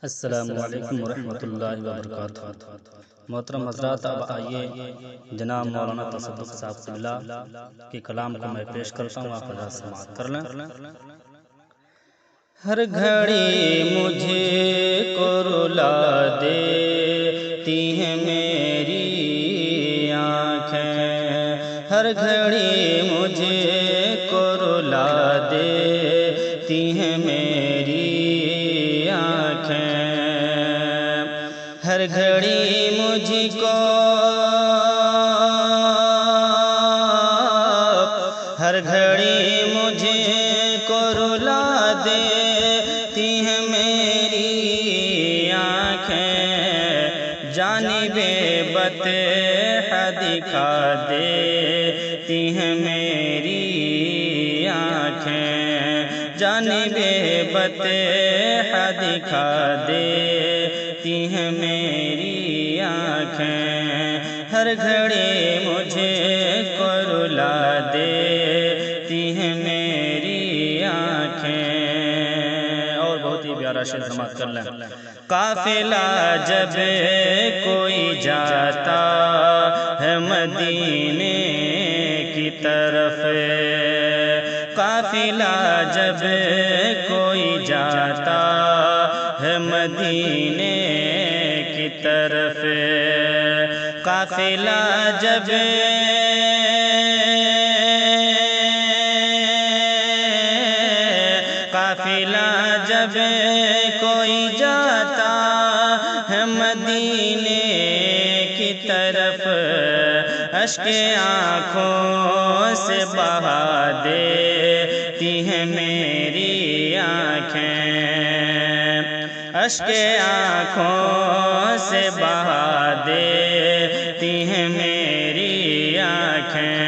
السلام علیکم ورحمۃ اللہ وبرکاتہ۔ محترم حضرات، اب آئیے جناب مولانا تصدق صاحب قبلہ کے کلام کو میں پیش کرتا ہوں، آپ حضرات سماعت کر لیں۔ ہر گھڑی مجھے کو رلا دیتی ہیں میری آنکھیں، ہر گھڑی مجھے کو رلا دیتی ہیں میری آنکھیں، ہر گھڑی مجھ کو ہر گھڑی مجھے کو رلا دیتی ہیں میری آنکھیں، جانب بطح دکھا دیتی ہیں میری آنکھیں، جانب بطح دکھا دیتی ہیں میری آنکھیں، ہر گھڑی مجھے کو رلا دیتی ہیں میری آنکھیں۔ اور بہت ہی پیارا شعر سماعت کر لیں۔ قافلہ جب کوئی جاتا ہے مدینے کی طرف، قافلہ جب کوئی جاتا ہے مدینے کی طرف، قافلہ جب قافلہ جب کوئی جاتا ہے مدینے کی طرف، اشک آنکھوں سے بہا دیتی ہیں میری آنکھیں، اشک آنکھوں سے بہا دیتی ہیں میری آنکھیں،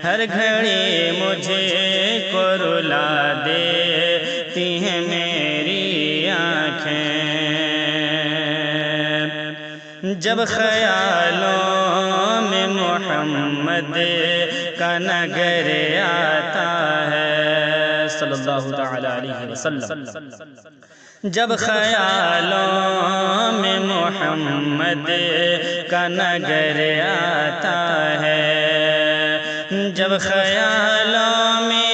ہر گھڑی مجھے کو رلا دیتی ہیں میری آنکھیں، جب خیالوں میں محمد کا نگر آتا ہے صلی اللہ تعالی علیہ وسلم، جب خیالوں میں محمد کا نگر آتا ہے، جب خیالوں میں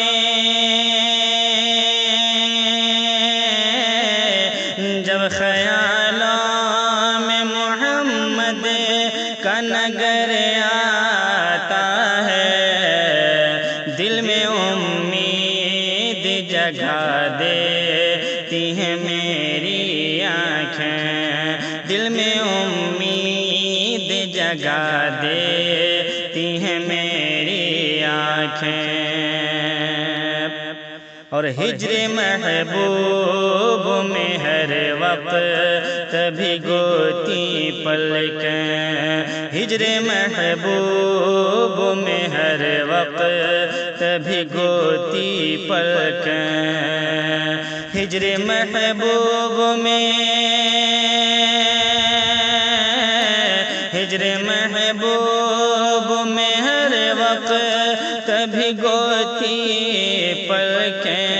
جب خیالوں میں محمد کا نگر آتا ہے، دل میں امید جگا دیتی ہیں میری آنکھیں، دل میں امید جگا دیتی ہیں میری آنکھیں، اور ہجر محبوب میں ہر وقت بھگوتی پلکیں، ہجر محبوب میں ہر وقت بھگوتی پلکیں، ہجر محبوب میں ہجر محبوب میں ہر وقت بھگوتی پلکیں،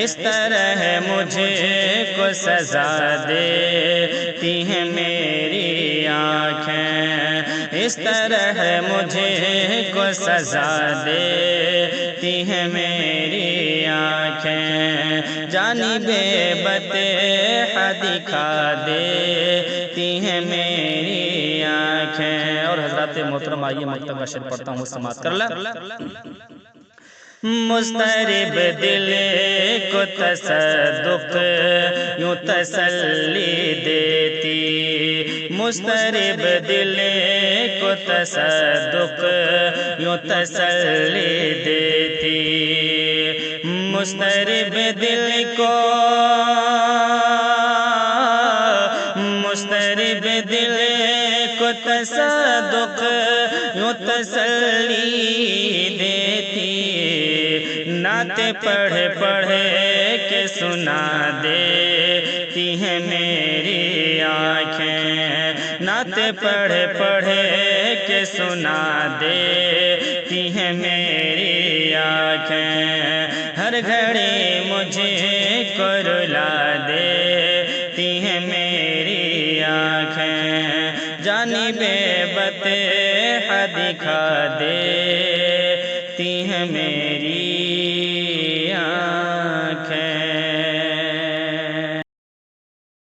اس طرح مجھے کو سزا دیتی ہیں میری آنکھیں، اس طرح مجھے کو سزا دیتی ہیں میری آنکھیں، جانب بطح دکھا دیتی ہیں میری آنکھیں۔ اور حضرات محترم آئیے مکتب کا شعر پڑھتا ہوں، سماعت کر لیں۔ مضطرب دل کو تصدق یوں تسلی دیتی، مضطرب دل کو تصدق یوں تسلی دیتی، مضطرب دل کو مضطرب دل کو تصدق یوں تسلی دیتی، نعت پڑھ پڑھ کے سنا دیتی ہیں میری آنکھیں، نعت پڑھ پڑھ کے سنا دیتی ہیں میری آنکھیں، ہر گھڑی مجھے کو رلا دے آنکھیں جانب بطح دکھا دیتی ہیں میری